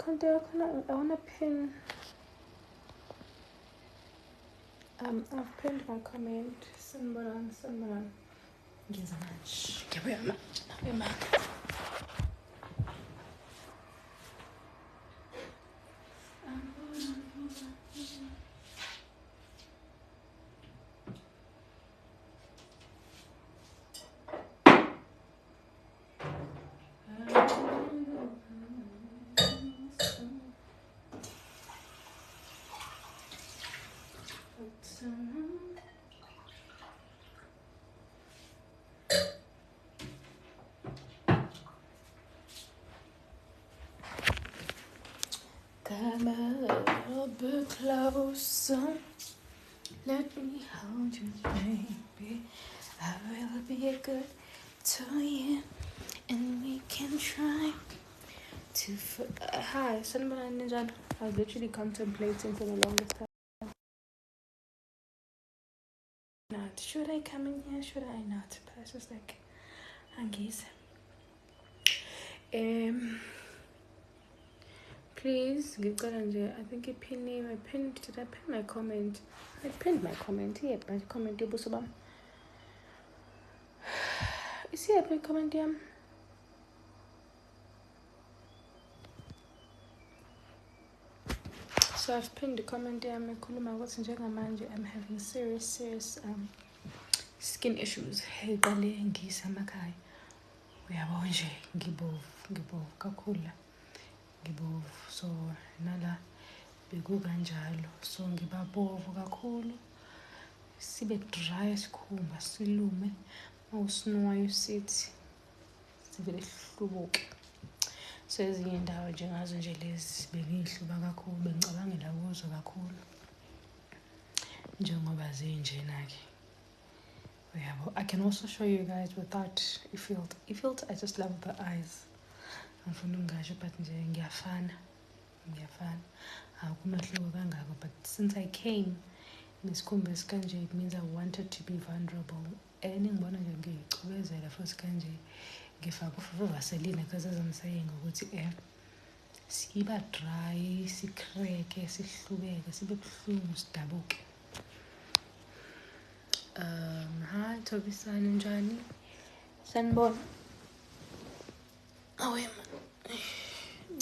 account I wanna pin. I've pinned my comment. Sanbaran. Give me a match. Come a little bit closer. Let me hold you, baby. I will be good to you, and we can try to. Hi, Sanbaran Ninja. I was literally contemplating for the longest time. Not should I come in here? Should I not? But I was just like, Angies. Please, I think I pinned. Did I pin my comment? I pinned my comment. Yeah, my comment. Is here my comment? So I've pinned the comment. I'm having serious skin issues. Hey, Bale, ngisa makai. Uyabo nje ngibovu kakhulu. So nala bekukanjalo. So ngibabovu kakhulu. Sibe dry isikhumba silume. Mawusinuwayo sithi sivele hlubuke. So ezinye indawo njengazo nje lezi bengihluba kakhulu, bengicabangela kuzo kakhulu. Njengoba zinjena ke. Uyabo, I can also show you guys without i-filter. I just love the eyes. Angifuna ungasho but nje ngiyafana. Akumahluko kangako, but since I came nesikhumba esikanje, it means I wanted to be vulnerable. Ngibona nje ngicubezela futhi kanje ngifaka uvaseline because as I'm saying ukuthi siba dry, sikreke, sihlubeke, sibe buhlungu, sidabuke. Hi Thobisani, njani? Sanibona.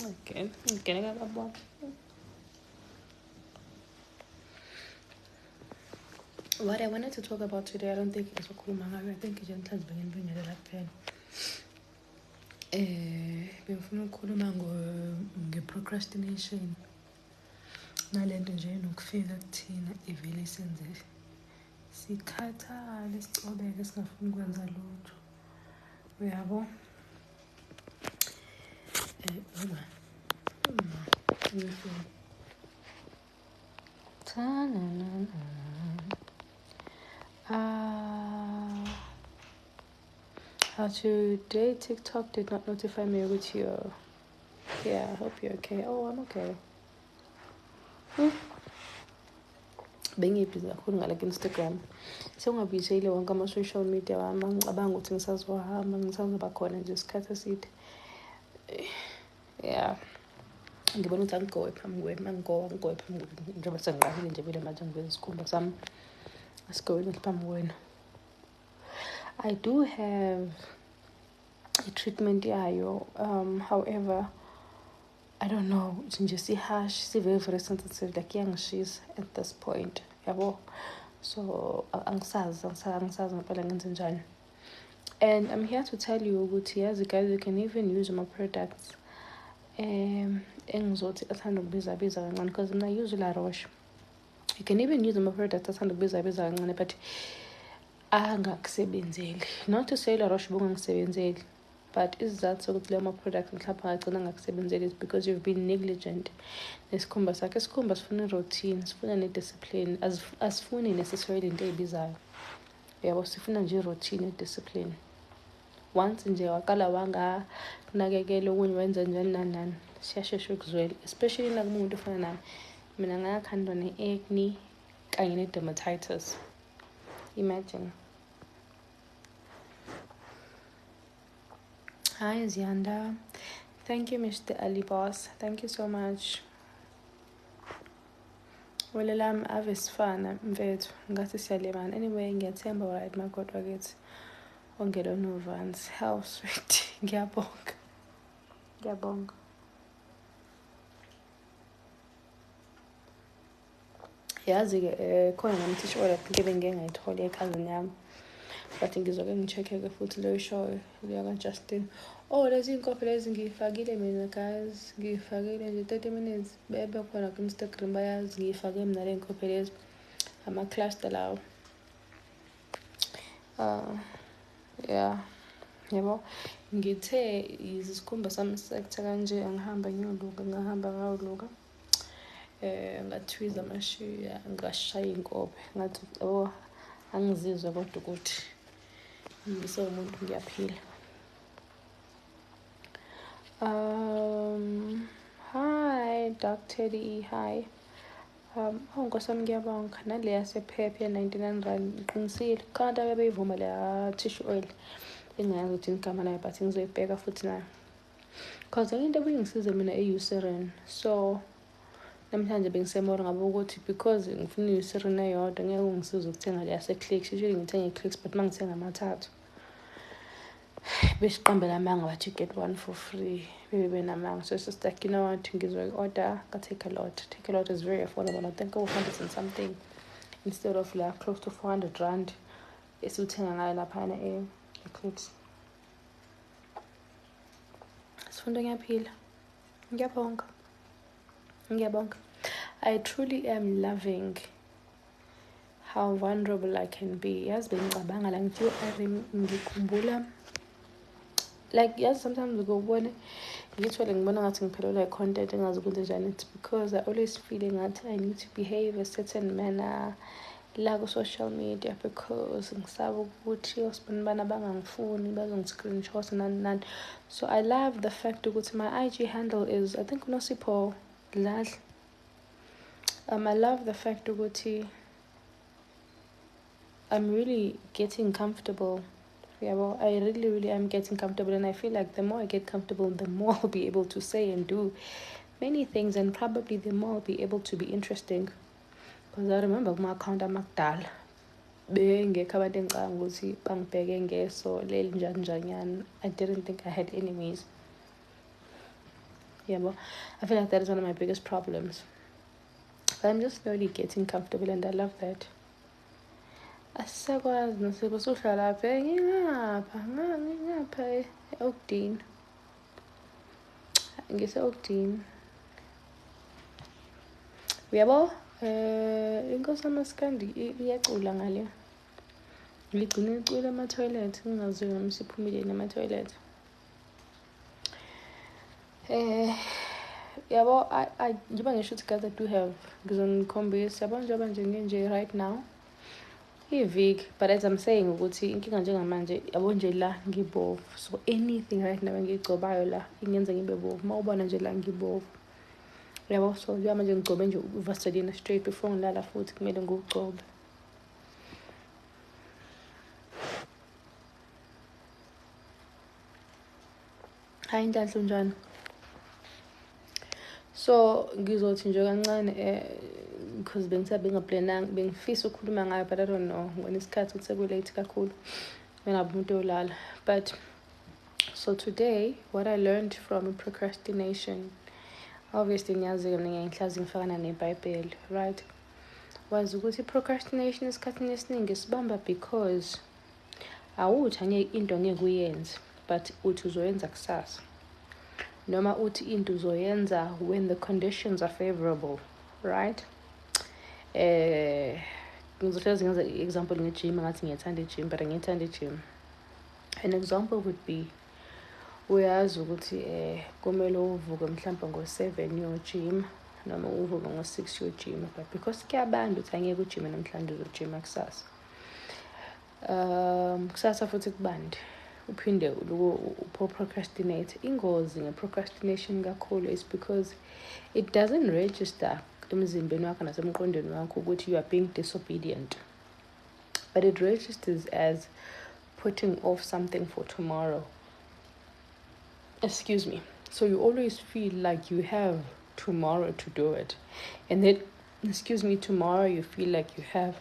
Okay. What I wanted to talk about today, I don't think it's I think it's just bengifuna ukukhuluma nge-procrastination. Nalento nje nokufika kuthina ivele isenze sikhathale, sicobeke, singafuni ukwenza lutho. Uyabo? Today TikTok did not notify me with you. Yeah, I hope you're okay. Oh, I'm okay. Bengibhizi kakhulu ngala Instagram. Sengingabuyisele wonke ama-social media wami, ngicabanga ukuthi ngisazohamba, ngisazoba khona nje isikhathi eside. Yeah. Ngibona ukuthi angigoye phambi kwenu, mangigoye phambi kwenu. Njengoba sengiqalile nje vele manje ngiveza isikhumba sami. Asigoyeni phambi kwenu. I do have a treatment yayo. However, I don't know. It's just harsh. It's very sensitive. Like yangishisa at this point. Yabo. So angisazi ngempela ngenze njani. And I'm here to tell you ukuthi yazi guys, you can even use my products. Engizothi athanda ukubiza kancane because mina use La Roche. You can even use my products athanda ukubiza kancane, but angakusebenzeli. Not to say La Roche bungangisebenzeli, but isizathu sokuthi leyo ma-products mhlawumbe angagcina angakusebenzeli is because you've been negligent. Nesikhumba sakhe, isikhumba sifuna i-routine, sifuna ne-discipline. Asifuni necessarily into eyibizayo. Yabo, sifuna nje i-routine ne-discipline. Once nje waqala wanganakekela okunye wenza njani nani, siyashesha ukuzwela, especially nakumuntu ofana nami. Mina ngakhandwa ne-acne kanye ne-dermatitis. Imagine. Hi Zianda, Thank you, Mr. Ali Boss. Thank you so much. Welelami ave sifana mfethu ngathi siyalemana. Anyway, ngiyathemba right makodwa kithi ongelo novans. How sweet. Ngiyabonga. Ngiyabonga. Yazi-ke khona namthisha olapho into bengike ngayithola ekhazini yami. But ngizoke ngi-check-ke futhi leyo show leya kaJustin. Oh, lezi iy'nkophe lezi ngiyifakile mina guys. Ngiyifakile nje 30 minutes. Bebe khona ku-Instagram bayazi ngiyifake mina le y'nkophe lezi. Ama-cluster lawo. Yeah. Yabo. Ngithe isikhumba sami sekuthe kanje angihamba ngiyoluka ngahamba ngayoluka. Ngathwiza amashiya ngashaya inkophe ngathi angizizwe kodwa ukuthi ngisewumuntu ngiyaphila. Hi Dr. D, hi. Nkosi wami ngiyabonga nale yasephepha ya-99 rand ngiqinisile kanti beyivuma leya tissue oil engayazi ukuthi igama layo but ngizoyibheka futhi nayo cause into ebingisize mina i-Eucerin. So namhlanje bengisemora ngabo ukuthi because ngifuna i-Eucerin eyodwa ngeke ungisize ukuthenga le yase-Clicks. Usually ngithenga i-Clicks but mangithenga amathathu besiqambela amanga bathi you get one for free. Bebe namanga. So it's like, you know what, ngizoyi-order ka-Take a Lot. Take a Lot is very affordable. I think 100 and something instead of like close to 400 rand esuthenga ngayo laphana e-Clicks. Sifundo ngiyaphila. Ngiyabonga. Ngiyabonga. I truly am loving how vulnerable I can be. Yazi bengicabanga la ngithi ngikhumbula like yes, sometimes ngikubone ngithole ngibona ngathi ngiphelelwa i-content engazi ukuthi njani. It's because I always feel ngathi I need to behave a certain manner la ku-social media because ngisaba ukuthi osibani bangangifuni bazongi-screenshot nani. So I love the fact ukuthi my IG handle is I think Nosipho Dladla. I love the fact ukuthi I'm really getting comfortable. Yeah, well, I really am getting comfortable, and I feel like the more I get comfortable, the more I'll be able to say and do many things, and probably the more I'll be able to be interesting. Because I remember my account amakudala bengekho abantu engicabanga ukuthi bangibheke ngeso leli njani. I didn't think I had enemies. Yeah, but I feel like that is one of my biggest problems. But I'm just slowly getting comfortable, and I love that. Asisakwazi Nosipho suhlala lapha ngingapha e-Oakdene. Ngise-Oakdene. Uyabo? Inkosi yamaskandi iyacula ngale. Ngigcine icula ama-toilet ngingazi noma siphumile nama-toilet. Yabo, njengoba ngisho ukuthi guys I do have ngizonikhombisa yabo njengoba nje right now iviki, but as I'm saying ukuthi inkinga njengamanje yabo nje la ngibovu. So anything right now ngigcobayo la ingenza ngibe bovu. Mawubona nje la ngibovu. Yabo, so njengoba nje ngigcobe nje uVaseline straight before ngilala futhi kumele ngugcobe. Hayi Ntanhla njani? So ngizothi nje kancane because bengingaplananga bengifisa ukukhuluma ngayo but I don't know when isikhathi ukuthi sekulate kakhulu mina umuntu olala. But so today what I learned from procrastination, obviously ngiyazi ngiyayihlazi ngifakana neBhayibheli, right? Was ukuthi procrastination esikhathini esiningi sibamba because awuthi angeke into ngeke uyenze but uthi uzoyenza kusasa. Noma uthi into uzoyenza when the conditions are favorable, right? Ngizohlezi ngenza example nge-gym ngathi ngiyethanda i-gym but angiyithandi i-gym. An example would be uyazi ukuthi kumele uvuke mhlawumbe ngo-7 uyogym noma uvuke ngo-6 uyogym but because kuyabanda uthi angeke ujime namhlanje uzojima kusasa. Kusasa futhi kubande uphinde procrastinate. Ingozi nge-procrastination kakhulu is because it doesn't register emzimbeni wakho nasemqondweni wakho ukuthi you are being disobedient, but it registers as putting off something for tomorrow. Excuse me. So you always feel like you have tomorrow to do it. And then, tomorrow you feel like you have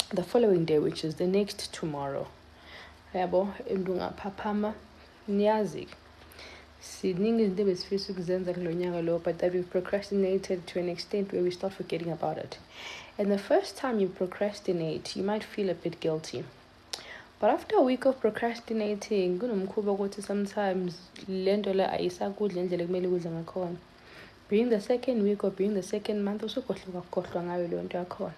the following day, which is the next tomorrow. Yabo, papama niyazi. Siningi izinto ebesifisa ukuzenza kulo nyaka lo, but that we've procrastinated to an extent where we start forgetting about it. And the first time you procrastinate, you might feel a bit guilty. But after a week of procrastinating, kunomkhuba ukuthi sometimes lento le ayisakudla indlela ekumele kudla ngakhona. Being the second week or being the second month, usukhohlwa ngayo leyo nto yakhona.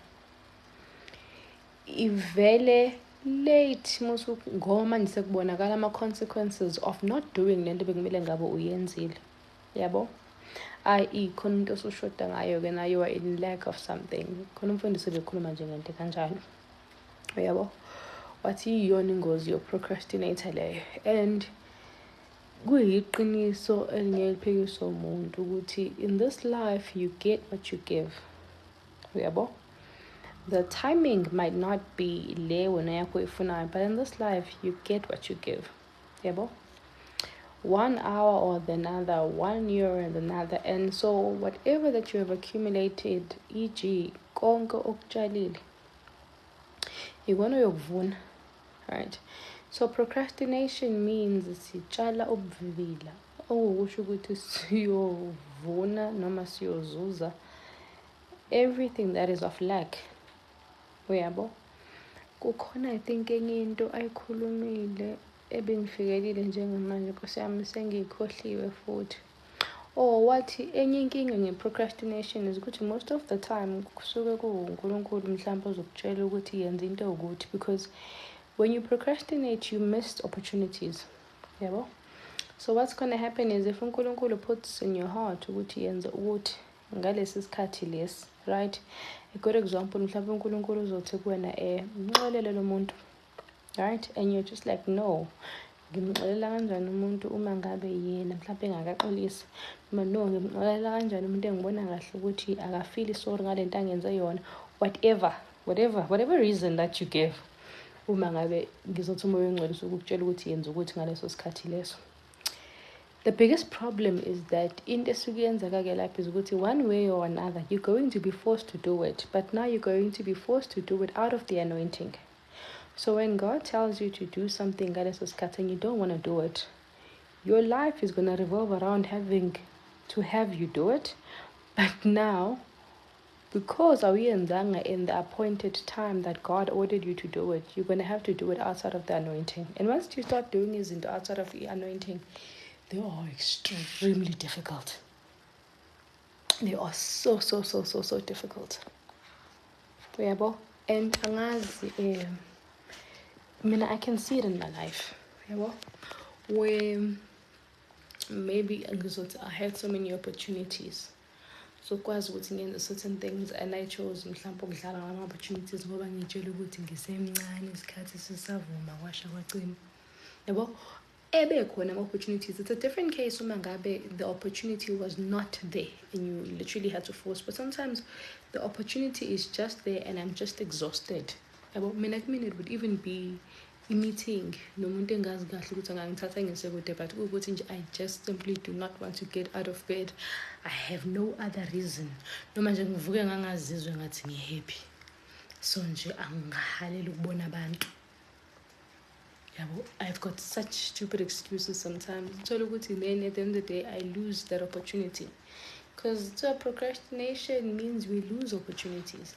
Ivele late ngoba manje sekubonakala ama-consequences of not doing lento bekumele ngabe uyenzile. Yabo? I.e. khona into osushoda ngayo-ke na you are in lack of something. Khona umfundisi bekhuluma nje ngento kanjalo. Yabo? Wathi iyona ingozi yoprocrastinator leyo. And kuyiqiniso elingeliphikiswa umuntu ukuthi in this life you get what you give. Yabo? The timing might not be le wena yakho ifunayo, but in this life you get what you give. Yabo? 1 hour or the another, 1 year and another. And so whatever that you have accumulated, e.g. konke okutshalile, you're going to yokuvuna, right? So procrastination means sitshala ubuvila, okusho ukuthi siyovuna noma siyozuza everything that is of lack. Uyabo? Kukhona I think enye into ayikhulumile ebengifikelile njengamanje Nkosi yami sengiyikhohliwe futhi. Wathi enye inkinga nge-procrastination is ukuthi most of the time kusuke kuwuNkulunkulu mhlawumbe ozokutshela ukuthi yenza into ukuthi, because when you procrastinate you miss opportunities. Yabo? So what's going to happen is if uNkulunkulu puts in your heart ukuthi yenza ukuthi ngalesi sikhathi lesi, right? A good example, mhlawumbe uNkulunkulu uzothi kuwena ngixolele lo muntu, right? And you're just like, no, ngimxolela kanjani umuntu uma ngabe yena mhlawumbe engakaxolisi, noma no, ngimxolela kanjani umuntu engibona kahle ukuthi akafili sorry ngale nto angenze yona, whatever reason that you give. Uma ngabe ngizothi umoya ongcwele ukukutshela ukuthi yenza ukuthi ngaleso sikhathi leso. The biggest problem is that into esukuyenzeka-ke lapho is ukuthi one way or another you're going to be forced to do it, but now you're going to be forced to do it out of the anointing. So when God tells you to do something ngaleso sikhathi and you don't want to do it, your life is going to revolve around having to have you do it. But now, because awuyenzanga in the appointed time that God ordered you to do it, you're going to have to do it outside of the anointing. And once you start doing it outside of the anointing, they are extremely difficult. They are so difficult. Yabo? And angazi, I can see it in my life. Yabo? Where maybe I had so many opportunities. So kwazi ukuthi ngenze certain things and I chose mhlawumbe ukudlala ngama opportunities ngoba ngitshela ukuthi ngisemncane isikhathi sisavuma kwasha kwacima. Yabo? Ebekhona ama-opportunities. It's a different case uma ngabe the opportunity was not there and you literally had to force. But sometimes the opportunity is just there and I'm just exhausted. It would even be a meeting. Nomuntu engazi kahle ukuthi angangithatha ngisekude, but ukuthi nje I just simply do not want to get out of bed. I have no other reason. Noma nje ngivuke ngangazizwe ngathi ngihappy. So nje angihaleli ukubona abantu. I've got such stupid excuses sometimes. So then at the end of the day, I lose that opportunity. Because procrastination means we lose opportunities.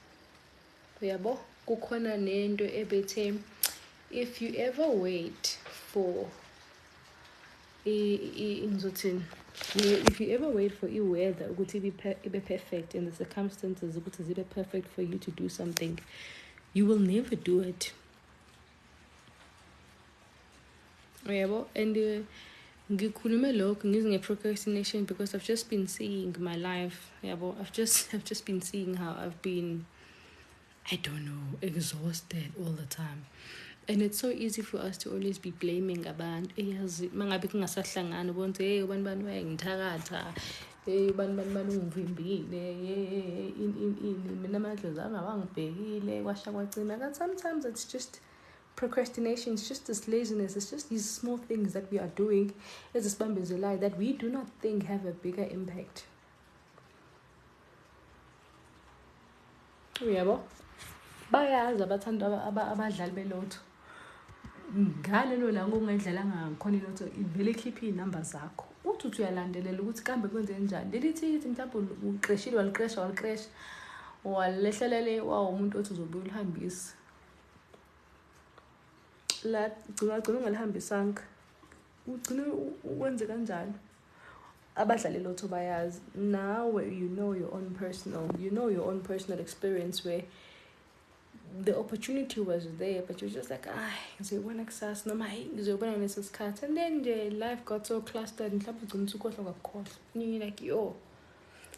Kukhona nento ebethe, if you ever wait for if you ever wait for weather ukuthi ibe perfect and the circumstances ukuthi zibe perfect for you to do something, you will never do it. And ngikhulume lokho nge-procrastination because I've just been seeing my life. I've just been seeing how I've been, I don't know, exhausted all the time. And it's so easy for us to always be blaming abantu. Mangabe kungasahlangani ubona hey ubani bayangithakatha, hey ubani ungivimbile, mina amadlozi angabangibhekile kwasha kwacima. And sometimes it's just procrastination is just this laziness. It's just these small things that we are doing as a spambezelayo that we do not think have a bigger impact. Uyabo? Bayazi abathanda abadlali belotho. Ngalelo la ngokungedlala ngakhona ilotho ivele ikhiphe inamba zakho. Uthi uyalandelela ukuthi kambe kwenze njani. Lelithi mhlawumbe uqreshile waliqresha walehlelele umuntu othi uzobuya ulihambisa. La gcina ungalihambisanga. Ugcina wenze kanjani? Abadlali lotho bayazi. Now you know your own personal experience where the opportunity was there, but you're just like, ngizobona kusasa noma ngizobona ngeso sikhathi, and then the life got so clustered and mhlawumbe ugcina usukhohlwa kakhohlwa. You're like, yo,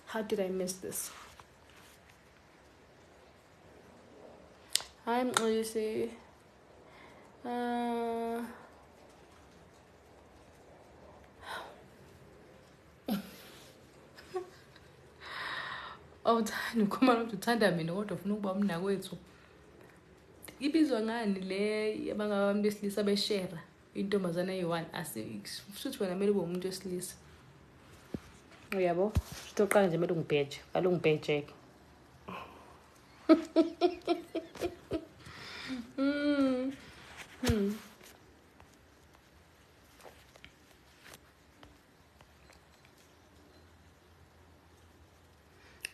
how did I miss this? I'm Mxolisi. Awuthanda ukhuluma ukuthi uthanda mina kodwa ufuna ukuba umnakwethu. Ibizwa ngani le abantu besilisa beshare intombazana eyi-1 futhi wena kumele ube umuntu wesilisa. Uyabo? Sizoqala nje kumele ungibheje. Alo ngibhejeke.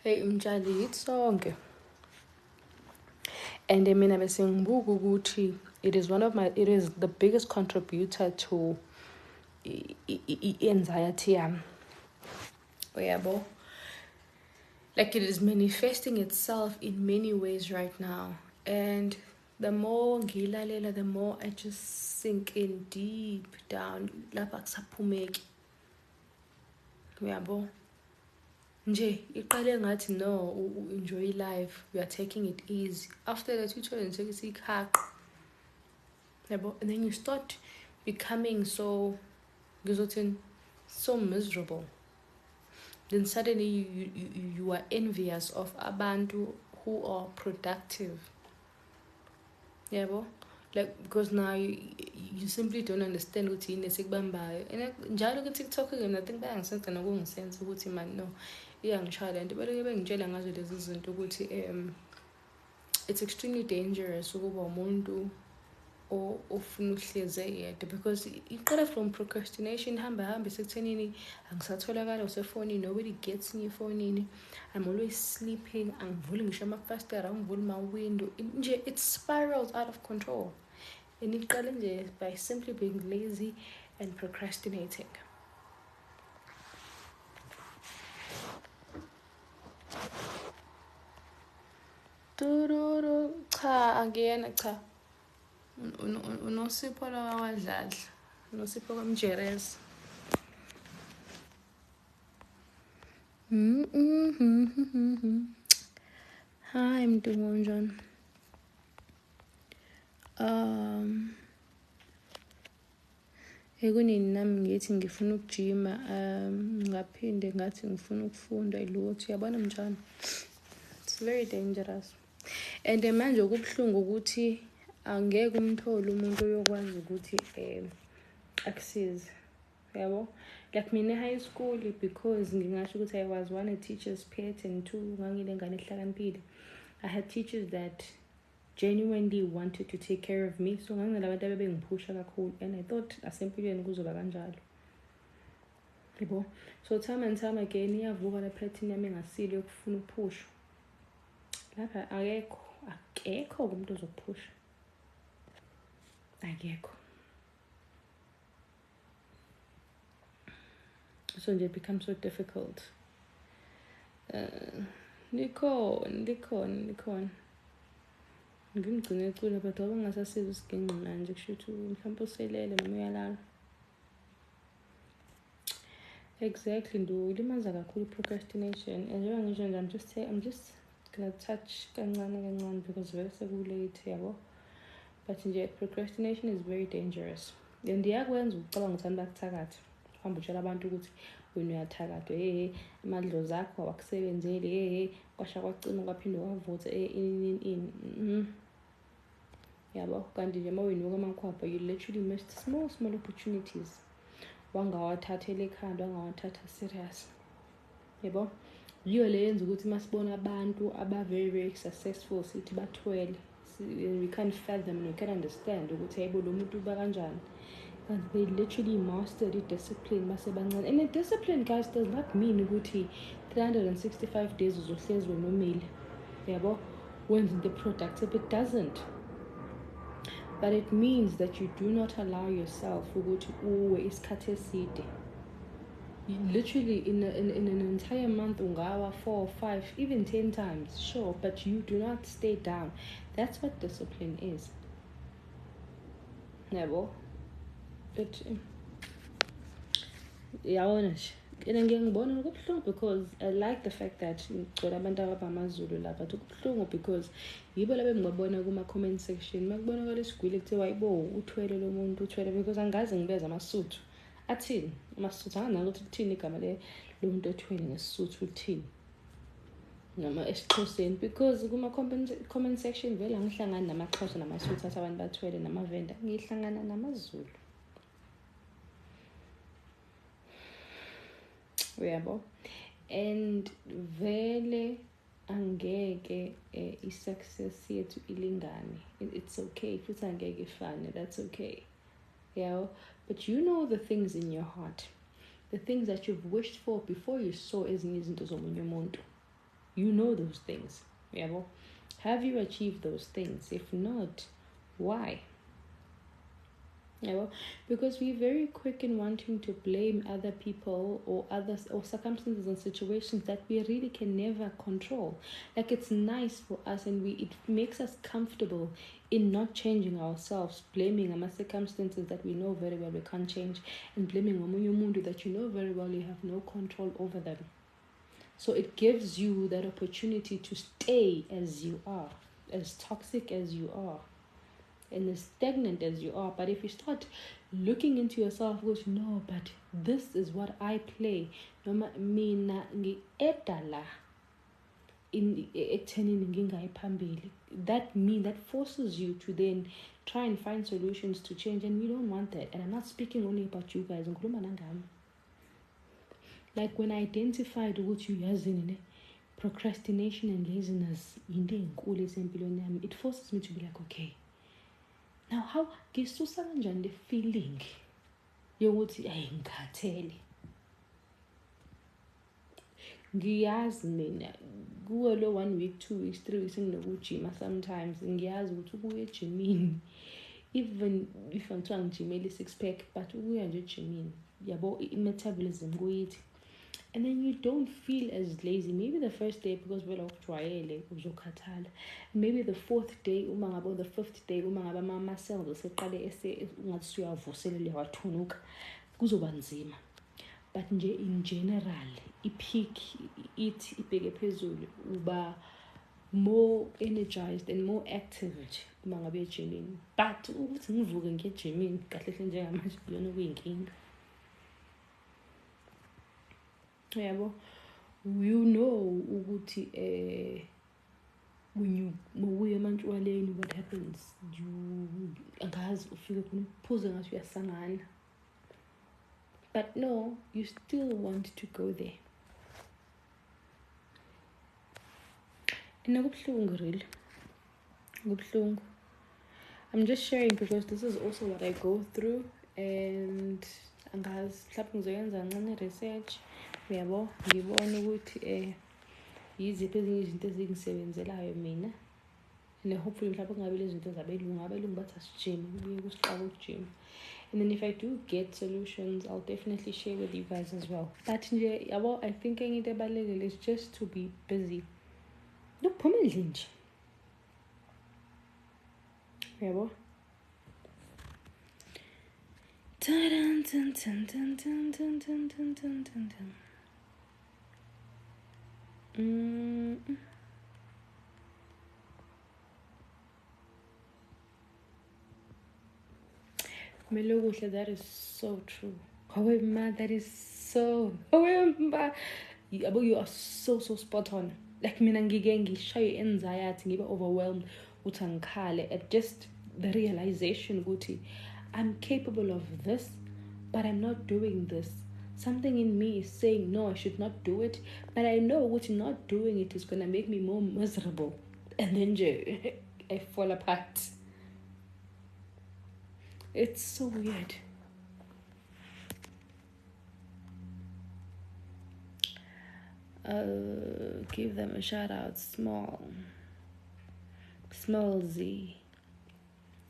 Hey mtshali sonke. And mina bese ngibuka ukuthi it is the biggest contributor to anxiety yami. Uyabo? Like it is manifesting itself in many ways right now. And the more ngilalela, the more I just sink in deep down. Lapha kusaphumeki. Uyabo? Nje iqale ngathi no, enjoy life, we are taking it easy. After that you try and take it hard. And then you start becoming so miserable. Then suddenly you are envious of abantu who are productive. Yeah, like because now you simply don't understand what you need to bambayo. And njalo ku TikTok again, I think bayangisenza nokungisenza ukuthi man no iyangishaya lento bese bengitshela ngazo lezi zinto ukuthi it's extremely dangerous ukuba umuntu ofuna ukuhleze yedwa, because iqala from procrastination hamba sekuthenini angisatholakala usefonini, nobody gets me efonini, I'm always sleeping, angivuli ngisho amafastera, angivuli ma-window, nje it spirals out of control. And iqala nje by simply being lazy and procrastinating. Cha angiyena cha. Unosipho lwawadladla, unosipho kwamjereza. Hi Mdumonjon. Ekunini nami ngithi ngifuna ukujima, ngaphinde ngathi ngifuna ukufunda ilutho. Yabona mjani? It's very dangerous. And manje okubuhlungu ukuthi angeke umthole umuntu oyokwazi ukuthi akusize. Yabo? Like mina high school, because ngingasho ukuthi I was one a teacher's pet and two ngangilengane ehlakaniphile. I had teachers that genuinely wanted to take care of me. So nganginabantu abebengiphusha kakhulu, and I thought asempilweni kuzoba kanjalo. Yabo? So time and time again iyavuka la pattern yami engasile yokufuna ukuphusha. Lapha akekho umuntu ozokuphusha. Akekho. So it becomes so difficult. Likhona. Ngimgcine ecula but waba ngasasiza isiginci manje kusho ukuthi mhlawumbe uselele noma uyalala. Exactly, ndulimaza kakhulu procrastination. And njengoba ngisho nje I'm just gonna touch kancane because vele sekulate yabo. But nje procrastination is very dangerous. And iyakwenza ucabanga ukuthi bakuthakatha. Hamba utshela abantu ukuthi wena uyathakatha, amadlozi akho awakusebenzeli, kwasha kwacima kwaphinde wavutha yabo. Kanti nje mawuyinuka amakhwapha, you literally missed small opportunities. Wangawathathela ekhanda, wangawathatha serious, yabo. Yiyo le yenza ukuthi masibona abantu very successful sithi bathwele, we can't fathom, we can't understand ukuthi hayibo lo muntu uba kanjani. And they literally mastered the discipline masebancane. And the discipline, guys, does not mean ukuthi 365 days uzohlezi wenomile, yabo, when the productive. It doesn't. But it means that you do not allow yourself ukuthi uwe isikhathi eside. Literally in an entire month ungawa 4 or 5, even 10 times, sure, but you do not stay down. That's what discipline is, yabo. But yawona nje ngiyangibona kubuhlungu, because I like the fact that ngicela abantu abamaZulu lapha kubuhlungu, because yibo labe ngibabona kuma-comment section makubonakala isigwili kuthiwa hayibo uthwele lo muntu uthwele, because angazi ngibeza amasuthu athini. Amasuthu anganaki ukuthi kuthini igama lo muntu othwele ngesisuthu uthini noma esiXhoseni, because kuma-comment section vele angihlangani namaXhosa namasuthu athi abantu bathwele namavenda, ngihlangana namaZulu, yabo. And vele angeke i-success yethu ilingane. It's okay futhi angeke ifane, that's okay, yeah. But you know the things in your heart, the things that you've wished for before you saw ezinye izinto zomunye umuntu. You know those things, yabo. Have you achieved those things? If not, why? Yeah, because we're very quick in wanting to blame other people or others or circumstances and situations that we really can never control. Like, it's nice for us, and it makes us comfortable in not changing ourselves, blaming our circumstances that we know very well we can't change, and blaming omunye umuntu that you know very well you have no control over them. So it gives you that opportunity to stay as you are, as toxic as you are, and as stagnant as you are. But if you start looking into yourself, goes, no, but this is what I play. Noma mina ngi-edala in ekuthenini ngingayi phambili. That forces you to then try and find solutions to change, and we don't want that. And I'm not speaking only about you guys. Ngikhuluma nangami. Like when I identified ukuthi uyazini procrastination and laziness into enkulu esempilweni yami, it forces me to be like, okay, now how ngisusa kanjani the feeling yokuthi ayi ngikhathele. Ngiyazi mina kuwe lo 1 week 2 weeks 3 weeks nginokujima, sometimes ngiyazi ukuthi ukuya ejimini, even if ngithiwa ngijimele 6 pack, but ukuya nje ejimini, yabo, i-metabolism kuyithi. And then you don't feel as lazy. Maybe the first day, because vele ukujwayele uzokhathala. Maybe the 4th day, or the 5th day, ama-muscles aseqale ungathi uyavuselela wathunuka, kuzoba nzima. But nje in general, i-peak ithi ibheke phezulu, uba more energized and more active uma ngabe ejimini. But ukuthi ngivuke ngiye ejimini kahle hle njengamanje kuyona kuyinkinga. Yabo, you know ukuthi when uya emantshwaleni, what happens, angazi ufike khona uphuze ngathi uyasangana. But no, you still want to go there. And kubuhlungu, really kubuhlungu. I'm just sharing because this is also what I go through, and angazi mhlawumbe ngizoyenza kancane research, yabo, ngibone ukuthi yiziphi ezinye izinto ezingisebenzelayo mina, and hopefully mhlawumbe kungabe lezi zinto abelungu bathi asijime, kuye kusiqala ukujima. And then if I do get solutions, I'll definitely share with you guys as well. But nje yabo, I think into ebalulekile is just to be busy. Nokuphuma endlini nje, yabo. Dun dun dun dun dun dun dun dun dun dun dun. Melokuhle, that is so true. However, that is so. However, you are so spot on. Like mina ngike ngishaye anxiety, ngibe overwhelmed, uthi ngikhale at just the realization ukuthi I'm capable of this, but I'm not doing this. Something in me is saying, no, I should not do it. But I know what not doing it is going to make me more miserable. And then I fall apart. It's so weird. Give them a shout out. Small Z.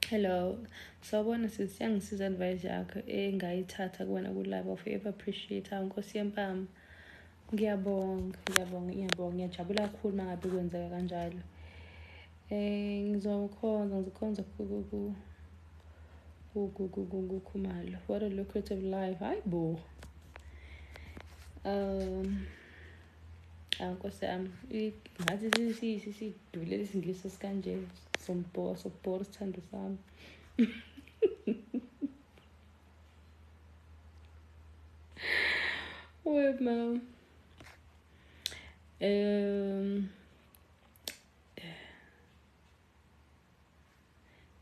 Hello. Sawubona sisi, yangisiza advice yakho engayithatha kuwena ku-live of ever appreciate Nkosi yempama. Ngiyabonga, ngiyajabula kakhulu mangabe kwenzeka kanjalo. Ngizokhonza kukhumalo. What a lucrative life. Hayi bo. Nkosi yami, ngathi sidulele isingisi esikanje sombhora sithando sami. Wait, ma'am.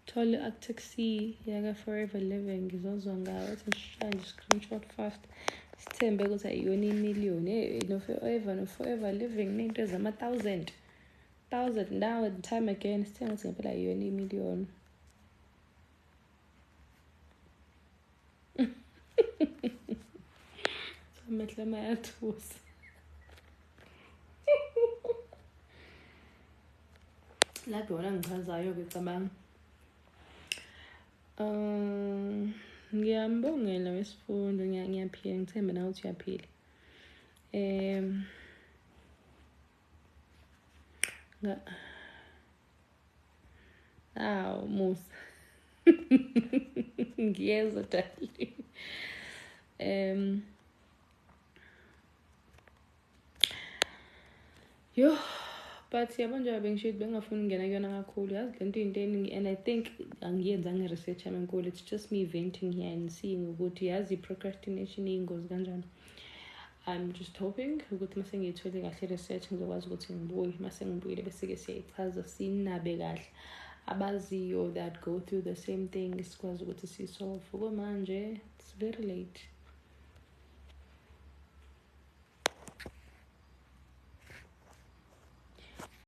Thole akutaxi yaka Forever Living ngizozwa ngayo ethi ngishaya screenshot fast sithembe ukuthi ayiyona imiliyoni no Forever Living nento ezama-1,000 now and time again sithembe ukuthi ngempela ayiyona imiliyoni. Amehlo mayathusa. Lapho wona ngichazayo-ke cabanga. Ngiyambongela wesifundo, ngiyaphila, ngithembe nawe ukuthi uyaphila. Musa. Ngiyezwa darling. But yabo nje bengisho bengafuni ukungena kuyona kakhulu. Yazi lento into eningi, and I think angiyenzanga research yami enkulu. It's just me venting here and seeing ukuthi yazi procrastination iyingozi kanjani. I'm just hoping ukuthi mase ngiyithole kahle research ngizokwazi ukuthi ngibuye mase ngibuyile bese ke siyayichaza sinabe kahle abaziyo that go through the same thing sikwazi ukuthi sisolve. Manje it's very late.